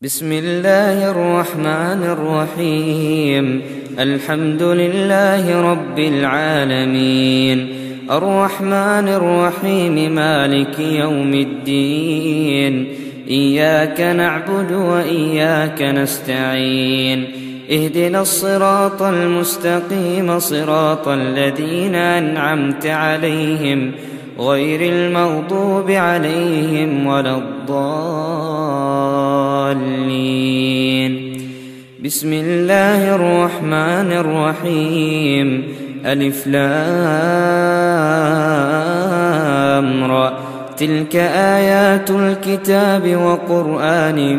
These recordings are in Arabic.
بسم الله الرحمن الرحيم. الحمد لله رب العالمين، الرحمن الرحيم، مالك يوم الدين. إياك نعبد وإياك نستعين، اهدنا الصراط المستقيم، صراط الذين أنعمت عليهم غير المغضوب عليهم ولا الضالين. بسم الله الرحمن الرحيم. ألف لام را، تلك آيات الكتاب وقرآن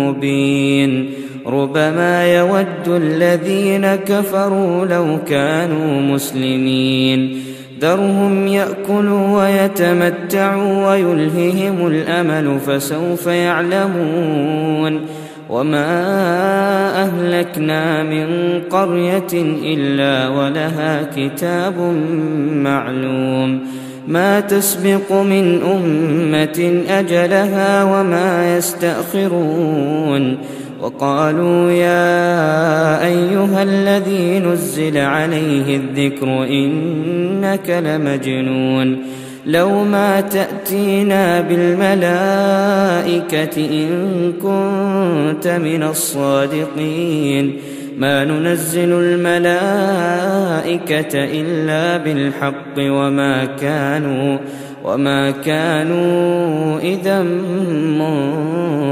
مبين. ربما يود الذين كفروا لو كانوا مسلمين. ذرهم يأكلوا ويتمتعوا ويلههم الأمل، فسوف يعلمون. وما أهلكنا من قرية إلا ولها كتاب معلوم، ما تسبق من أمة أجلها وما يستأخرون. وقالوا يا أيها الذي نزل عليه الذكر إنك لمجنون، لو ما تأتينا بالملائكة إن كنت من الصادقين. ما ننزل الملائكة إلا بالحق وما كانوا إذا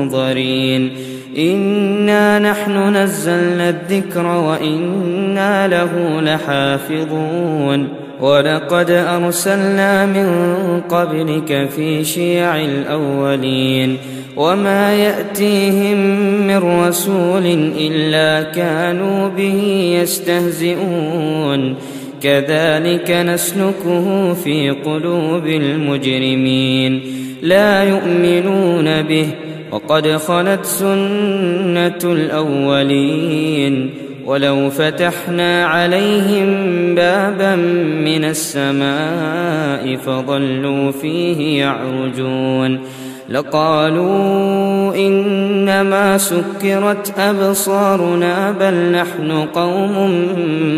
منظرين. إنا نحن نزلنا الذكر وإنا له لحافظون. ولقد أرسلنا من قبلك في شيع الأولين، وما يأتيهم من رسول إلا كانوا به يستهزئون. كذلك نسلكه في قلوب المجرمين، لا يؤمنون به، وقد خلت سنة الأولين. ولو فتحنا عليهم بابا من السماء فظلوا فيه يعرجون لقالوا إنما سكرت أبصارنا بل نحن قوم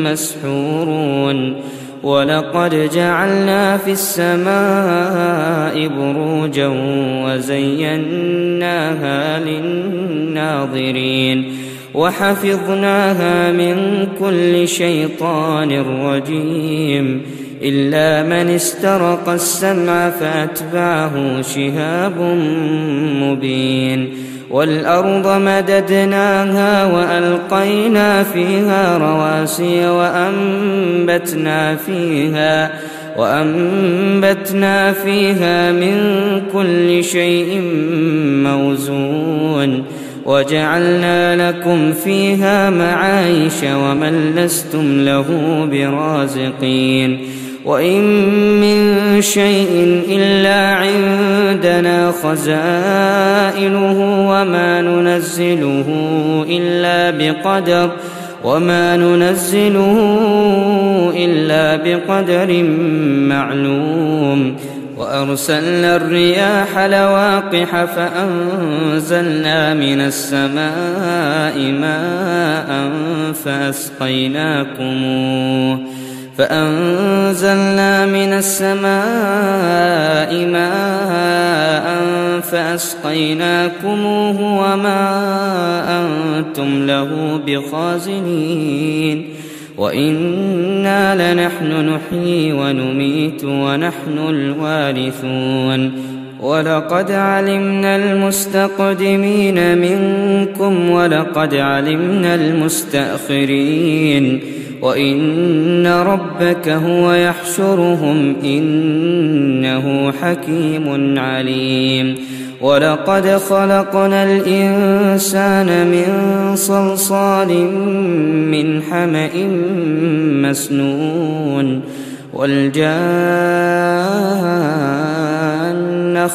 مسحورون. ولقد جعلنا في السماء بروجا وزيناها للناظرين، وحفظناها من كل شيطان رجيم، إلا من استرق السمع فأتبعه شهاب مبين. والأرض مددناها وألقينا فيها رواسي وأنبتنا فيها من كل شيء موزون. وجعلنا لكم فيها معايش ومن لستم له برازقين. وإن من شيء إلا عندنا خزائنه وما ننزله إلا بقدر معلوم. وأرسلنا الرياح لواقح فأنزلنا من السماء ماء فأسقيناكموه وما أنتم له بخازنين. وإنا لنحن نحيي ونميت ونحن الوارثون. ولقد علمنا المستقدمين منكم ولقد علمنا المستأخرين. وإن ربك هو يحشرهم إنه حكيم عليم. ولقد خلقنا الإنسان من صلصال من حمأ مسنون. والجان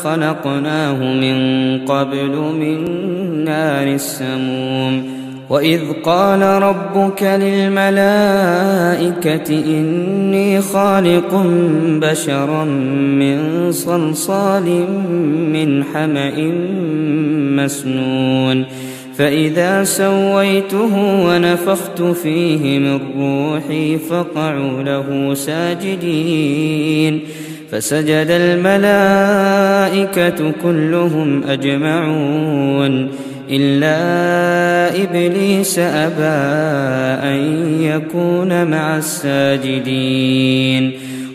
خلقناه من قبل من نار السموم. وإذ قال ربك للملائكة إني خالق بشرا من صلصال من حمأ مسنون فإذا سويته ونفخت فيه من روحي فقعوا له ساجدين فسجد الملائكة كلهم أجمعون إلا إبليس أبى أن يكون مع الساجدين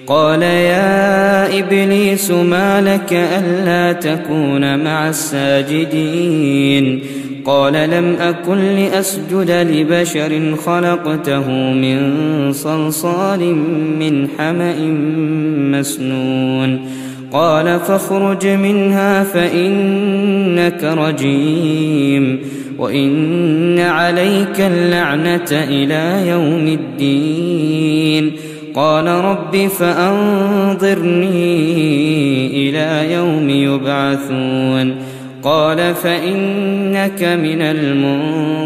قال يا إبليس ما لك ألا تكون مع الساجدين قال لم أكن لأسجد لبشر خلقته من صلصال من حمأ مسنون قال فاخرج منها فإنك رجيم وإن عليك اللعنة إلى يوم الدين قال رب فأنظرني إلى يوم يبعثون قال فإنك من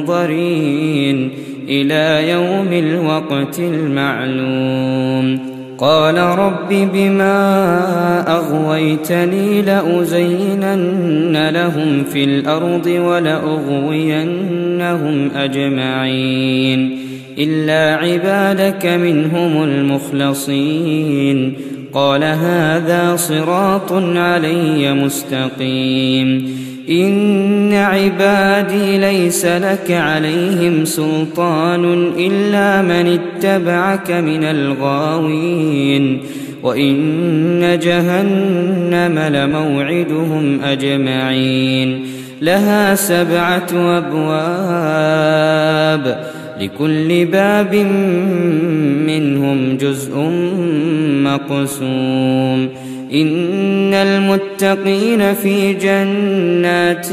المنظرين إلى يوم الوقت المعلوم قال رب بما أغويتني لأزينن لهم في الأرض ولأغوينهم أجمعين إلا عبادك منهم المخلصين قال هذا صراط علي مستقيم إن عبادي ليس لك عليهم سلطان إلا من اتبعك من الغاوين وإن جهنم لموعدهم أجمعين لها 7 أبواب لكل باب منهم جزء مقسوم إن المتقين في جنات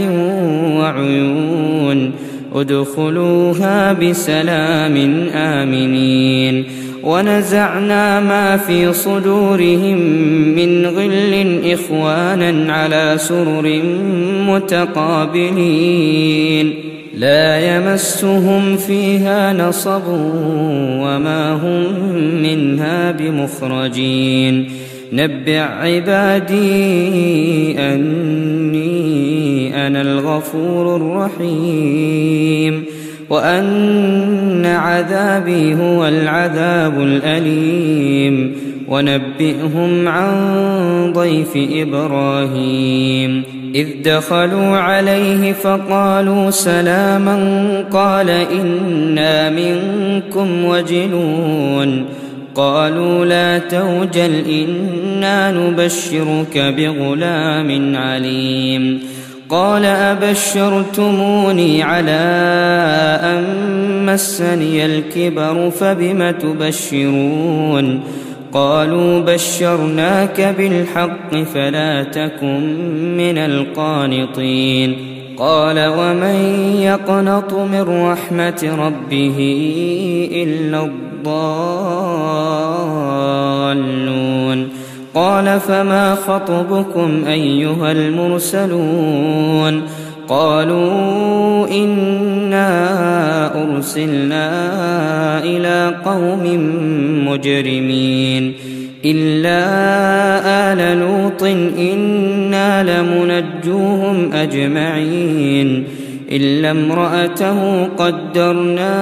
وعيون ادخلوها بسلام آمنين ونزعنا ما في صدورهم من غل إخوانا على سرر متقابلين لا يمسهم فيها نصب وما هم منها بمخرجين نبئ عبادي أني أنا الغفور الرحيم وأن عذابي هو العذاب الأليم ونبئهم عن ضيف إبراهيم إذ دخلوا عليه فقالوا سلاما قال إنا منكم وجلون قالوا لا توجل إنا نبشرك بغلام عليم قال أبشرتموني على أن مسني الكبر فبم تبشرون قالوا بشرناك بالحق فلا تكن من القانطين قال ومن يقنط من رحمة ربه إلا الضالون قال فما خطبكم أيها المرسلون قالوا إنا أرسلنا إلى قوم مجرمين إلا آل لوط إنا لمنجوهم أجمعين إلا امرأته قدرنا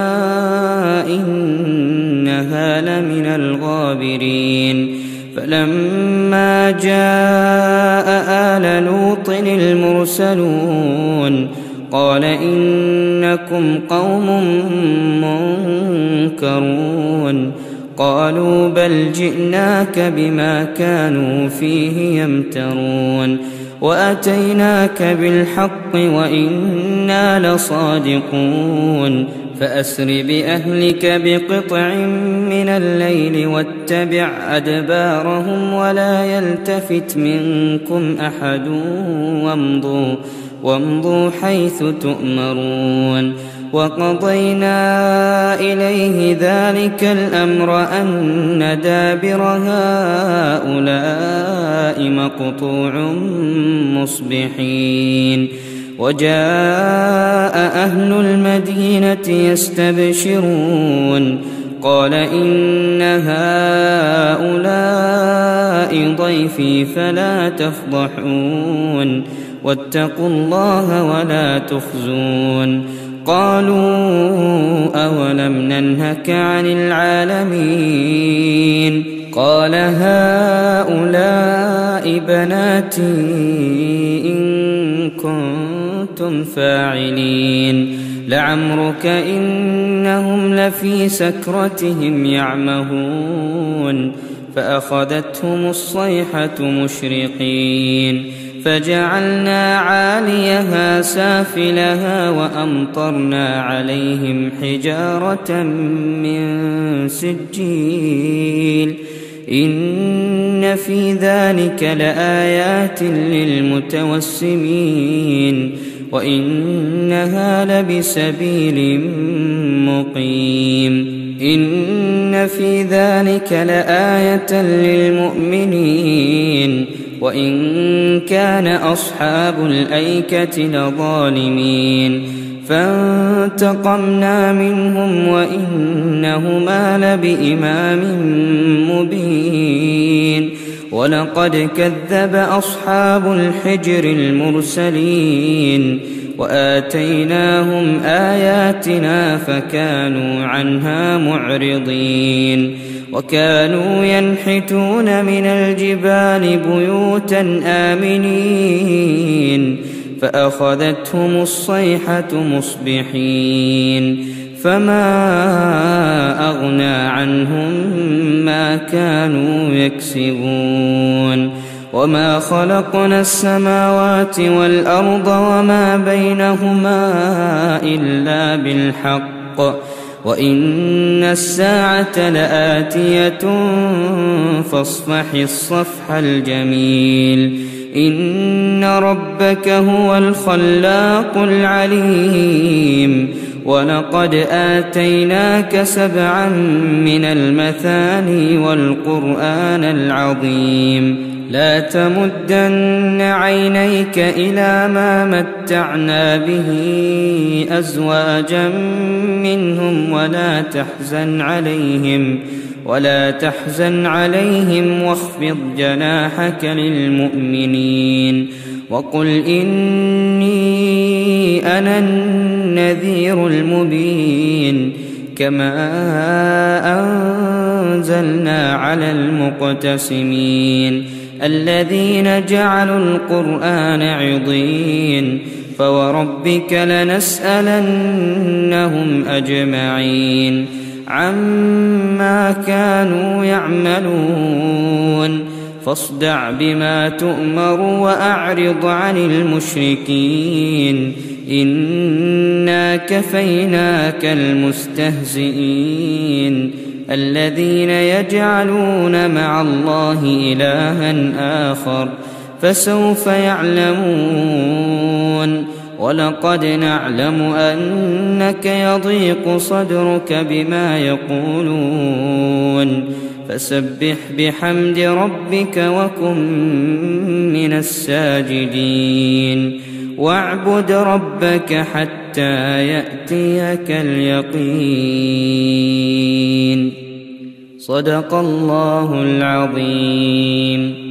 إنها لمن الغابرين فلما جاء آل لوط المرسلون قال إنكم قوم منكرون قالوا بل جئناك بما كانوا فيه يمترون وأتيناك بالحق وإنا لصادقون فأسر بأهلك بقطع من الليل واتبع أدبارهم ولا يلتفت منكم أحد وامضوا حيث تؤمرون وقضينا إليه ذلك الأمر أن دابر هؤلاء مقطوع مصبحين وجاء أهل المدينة يستبشرون قال إن هؤلاء ضيفي فلا تفضحون واتقوا الله ولا تخزون قالوا أولم ننهك عن العالمين قال هؤلاء بناتي إن كنتم فاعلين لعمرك إنهم لفي سكرتهم يعمهون فأخذتهم الصيحة مشرقين فجعلنا عاليها سافلها وأمطرنا عليهم حجارة من سجيل إن في ذلك لآيات للمتوسمين وإنها لبسبيل مقيم إن في ذلك لآية للمؤمنين وإن كان أصحاب الأيكة لظالمين فانتقمنا منهم وإنهما لبإمام مبين ولقد كذب أصحاب الحجر المرسلين وآتيناهم آياتنا فكانوا عنها معرضين وكانوا ينحتون من الجبال بيوتا آمنين فأخذتهم الصيحة مصبحين فما أغنى عنهم ما كانوا يكسبون وما خلقنا السماوات والأرض وما بينهما إلا بالحق وإن الساعة لآتية فاصفح الصفح الجميل إن ربك هو الخلاق العليم ولقد آتيناك 7 من المثاني والقرآن العظيم لا تمدن عينيك إلى ما متعنا به أزواجا منهم ولا تحزن عليهم واخفض جناحك للمؤمنين وقل إني أنا النذير المبين كما أنزلنا على المقتسمين الذين جعلوا القرآن عضين فوربك لنسألنهم أجمعين عما كانوا يعملون فاصدع بما تؤمر وأعرض عن المشركين إنا كفيناك المستهزئين الذين يجعلون مع الله إلها آخر فسوف يعلمون ولقد نعلم أنك يضيق صدرك بما يقولون فسبح بحمد ربك وكن من الساجدين واعبد ربك حتى يأتيك اليقين صدق الله العظيم.